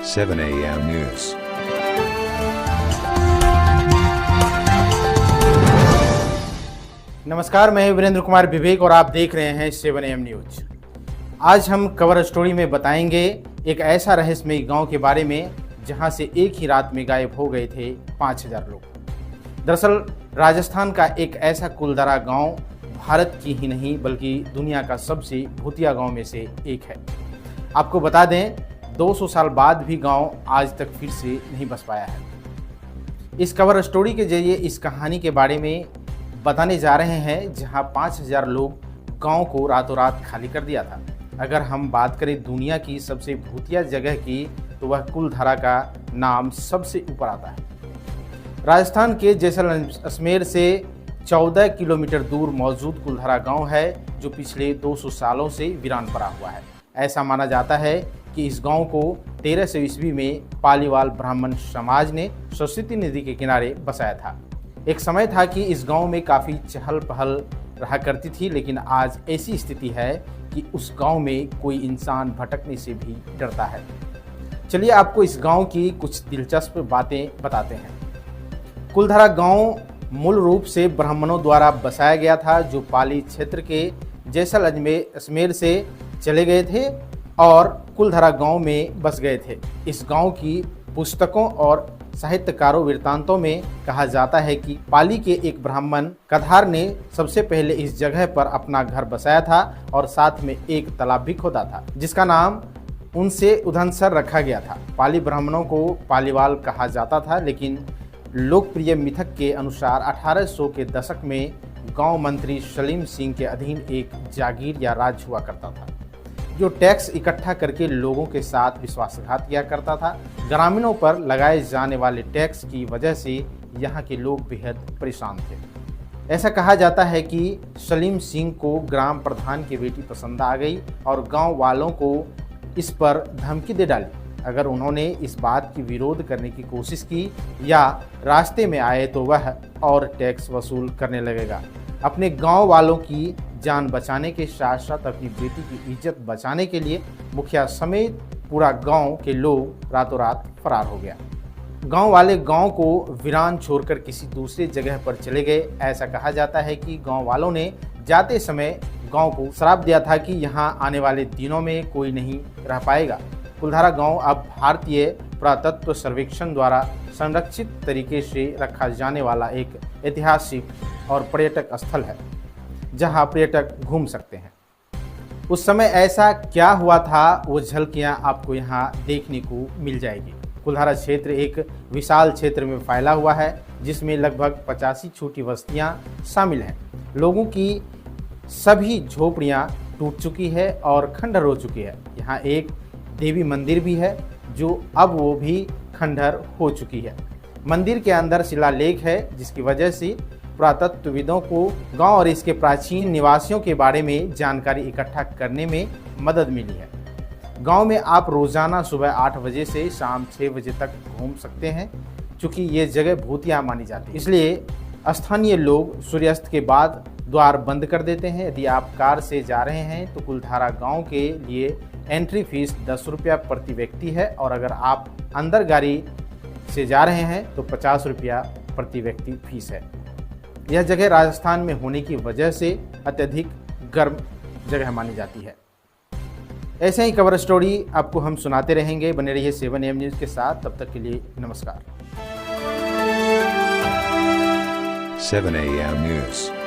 7 a.m. News. नमस्कार, मैं वीरेंद्र कुमार विवेक और आप देख रहे हैं 7 AM न्यूज। आज हम कवर स्टोरी में बताएंगे एक ऐसा रहस्यमयी गांव के बारे में जहां से एक ही रात में गायब हो गए थे 5000 लोग। दरअसल राजस्थान का एक ऐसा कुलधारा गांव भारत की ही नहीं बल्कि दुनिया का सबसे भूतिया गांव में से एक है। आपको बता दें, 200 साल बाद भी गांव आज तक फिर से नहीं बस पाया है। इस कवर स्टोरी के जरिए इस कहानी के बारे में बताने जा रहे हैं जहां 5000 लोग गांव को रातों रात खाली कर दिया था। अगर हम बात करें दुनिया की सबसे भूतिया जगह की तो वह कुलधारा का नाम सबसे ऊपर आता है। राजस्थान के जैसलमेर से 14 किलोमीटर दूर मौजूद कुलधारा गांव है जो पिछले 200 सालों से वीरान पड़ा हुआ है। ऐसा माना जाता है कि इस गांव को 1300 ईस्वी में पालीवाल ब्राह्मण समाज ने सरस्वती नदी के किनारे बसाया था। एक समय था कि इस गांव में काफ़ी चहल पहल रहा करती थी, लेकिन आज ऐसी स्थिति है कि उस गांव में कोई इंसान भटकने से भी डरता है। चलिए आपको इस गांव की कुछ दिलचस्प बातें बताते हैं। कुलधारा गांव मूल रूप से ब्राह्मणों द्वारा बसाया गया था जो पाली क्षेत्र के जैसलमेर से चले गए थे और कुलधारा गांव में बस गए थे। इस गांव की पुस्तकों और साहित्यकारों वृत्तांतों में कहा जाता है कि पाली के एक ब्राह्मण कधार ने सबसे पहले इस जगह पर अपना घर बसाया था और साथ में एक तालाब भी खोदा था जिसका नाम उनसे उधनसर रखा गया था। पाली ब्राह्मणों को पालीवाल कहा जाता था, लेकिन लोकप्रिय मिथक के अनुसार 1800 के दशक में गांव मंत्री सलीम सिंह के अधीन एक जागीर या राज हुआ करता था जो टैक्स इकट्ठा करके लोगों के साथ विश्वासघात किया करता था। ग्रामीणों पर लगाए जाने वाले टैक्स की वजह से यहाँ के लोग बेहद परेशान थे। ऐसा कहा जाता है कि सलीम सिंह को ग्राम प्रधान की बेटी पसंद आ गई और गांव वालों को इस पर धमकी दे डाली। अगर उन्होंने इस बात की विरोध करने की कोशिश की या रास्ते में आए तो वह और टैक्स वसूल करने लगेगा। अपने गांव वालों की जान बचाने के साथ साथ अपनी बेटी की इज्जत बचाने के लिए मुखिया समेत पूरा गांव के लोग रातों रात फरार हो गया। गांव वाले गांव को वीरान छोड़कर किसी दूसरे जगह पर चले गए। ऐसा कहा जाता है कि गांव वालों ने जाते समय गांव को श्राप दिया था कि यहां आने वाले दिनों में कोई नहीं रह पाएगा। कुलधारा गांव अब भारतीय पुरातत्व सर्वेक्षण द्वारा संरक्षित तरीके से रखा जाने वाला एक ऐतिहासिक और पर्यटक स्थल है जहां पर्यटक घूम सकते हैं। उस समय ऐसा क्या हुआ था वो झलकियां आपको यहां देखने को मिल जाएगी। कुलधारा क्षेत्र एक विशाल क्षेत्र में फैला हुआ है जिसमें लगभग 85 छोटी बस्तियां शामिल हैं। लोगों की सभी झोपड़ियां टूट चुकी है और खंडहर हो चुकी है। यहाँ एक देवी मंदिर भी है जो अब वो भी खंडहर हो चुकी है। मंदिर के अंदर शिलालेख है जिसकी वजह से पुरातत्वविदों को गांव और इसके प्राचीन निवासियों के बारे में जानकारी इकट्ठा करने में मदद मिली है। गांव में आप रोजाना सुबह 8 बजे से शाम 6 बजे तक घूम सकते हैं। चूँकि ये जगह भूतिया मानी जाती है इसलिए स्थानीय लोग सूर्यास्त के बाद द्वार बंद कर देते हैं। यदि आप कार से जा रहे हैं तो कुलधारा गांव के लिए एंट्री फीस 10 रुपया प्रति व्यक्ति है और अगर आप अंदर गाड़ी से जा रहे हैं तो 50 रुपया प्रति व्यक्ति फीस है। यह जगह राजस्थान में होने की वजह से अत्यधिक गर्म जगह मानी जाती है। ऐसे ही कवर स्टोरी आपको हम सुनाते रहेंगे। बने रहिए 7 AM न्यूज़ के साथ। तब तक के लिए नमस्कार। 7 a.m. News.